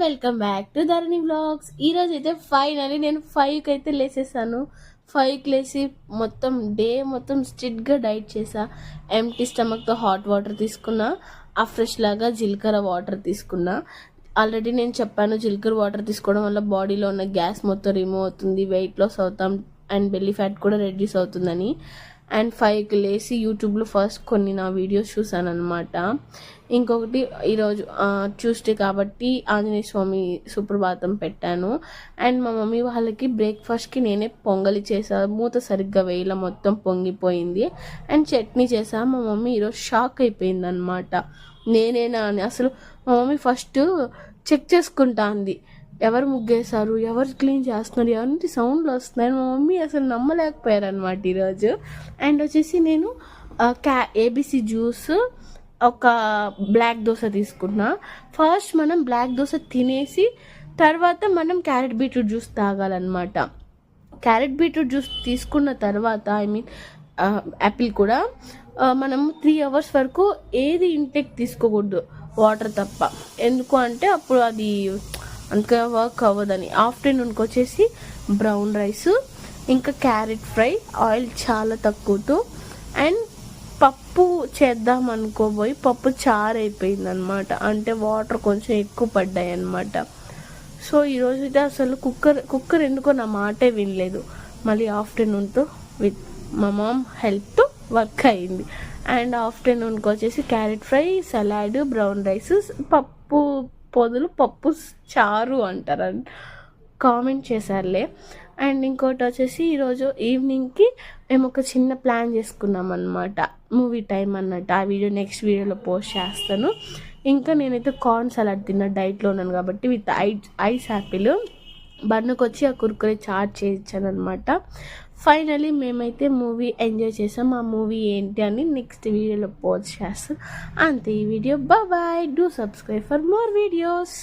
Welcome back to Dharani vlogs. ఈరోజు అయితే finally నేను 5కి అయితే లేసేసాను. 5కి లేచి మొత్తం డే మొత్తం స్ట్రిక్ట్గా డైట్ చేసా. ఎంటీ స్టమక్తో హాట్ వాటర్ తీసుకున్నా, ఆ ఫ్రెష్ లాగా జీలకర్ర వాటర్ తీసుకున్నా. ఆల్రెడీ నేను చెప్పాను, జీలకర్ర వాటర్ తీసుకోవడం వల్ల బాడీలో ఉన్న గ్యాస్ మొత్తం రిమూవ్ అవుతుంది, వెయిట్ లాస్ అవుతాం అండ్ బెల్లీ ఫ్యాట్ కూడా రెడ్యూస్ అవుతుందని. అండ్ 5కి లేచి యూట్యూబ్లో ఫస్ట్ కొన్ని నా వీడియోస్ చూసాను అనమాట. ఇంకొకటి ఈరోజు ట్యూస్డే కాబట్టి ఆంజనేయ స్వామి సుప్రభాతం పెట్టాను. అండ్ మా మమ్మీ వాళ్ళకి బ్రేక్ఫాస్ట్కి నేనే పొంగలి చేసా. మూత సరిగ్గా వేయలా, మొత్తం పొంగిపోయింది. అండ్ చట్నీ చేసా. మా మమ్మీ ఈరోజు షాక్ అయిపోయింది అనమాట, నేనేనా అని. అసలు మా మమ్మీ ఫస్ట్ చెక్ చేసుకుంటా అంది, ఎవరు ముగ్గేశారు, ఎవరు క్లీన్ చేస్తున్నారు, ఎవరి సౌండ్లు వస్తున్నాయి. మా మమ్మీ అసలు నమ్మలేకపోయారు అనమాట ఈరోజు. అండ్ వచ్చేసి నేను ఏబీసీ జ్యూస్, ఒక బ్లాక్ దోశ తీసుకున్నా. ఫస్ట్ మనం బ్లాక్ దోశ తినేసి తర్వాత మనం క్యారెట్ బీట్రూట్ జ్యూస్ తాగాలన్నమాట. క్యారెట్ బీట్రూట్ జ్యూస్ తీసుకున్న తర్వాత యాపిల్ కూడా మనం 3 hours వరకు ఏది ఇంటేక్ తీసుకోకూడదు, వాటర్ తప్ప. ఎందుకు అంటే అప్పుడు అది అంతగా వర్క్ అవ్వదని. ఆఫ్టర్నూన్కి వచ్చేసి బ్రౌన్ రైస్, ఇంకా క్యారెట్ ఫ్రై, ఆయిల్ చాలా తక్కువతో. అండ్ పప్పు చేద్దాం అనుకోబోయి పప్పు చారు అయిపోయింది అనమాట, అంటే వాటర్ కొంచెం ఎక్కువ పడ్డాయి అనమాట. సో ఈరోజు అయితే అసలు కుక్కర్ ఎందుకో నా మాటే వినలేదు. మళ్ళీ ఆఫ్టర్నూన్తో విత్ మా మామ్ హెల్ప్తో వర్క్ అయింది. అండ్ ఆఫ్టర్నూన్కి వచ్చేసి carrot fry, salad, brown rice, పప్పు పొదులు, పప్పు చారు అంటారు, కామెంట్ చేశారులే. అండ్ ఇంకోటి వచ్చేసి ఈరోజు ఈవినింగ్కి మేము ఒక చిన్న ప్లాన్ చేసుకున్నాం అనమాట, మూవీ టైం అన్నట్టు. ఆ వీడియో నెక్స్ట్ వీడియోలో పోస్ట్ చేస్తాను. ఇంకా నేనైతే కార్న్ సలాడ్ తిన్నా, డైట్లో ఉన్నాను కాబట్టి, విత్ ఐస్ యాపిల్. బన్నుకు వచ్చి ఆ కుర్కురే చాట్ చేయించాను అనమాట. ఫైనలీ మేమైతే మూవీ ఎంజాయ్ చేసాం. ఆ మూవీ ఏంటి అని నెక్స్ట్ వీడియోలో పోస్ట్ చేస్తాను. అంతే ఈ video. Bye. Do subscribe for more videos.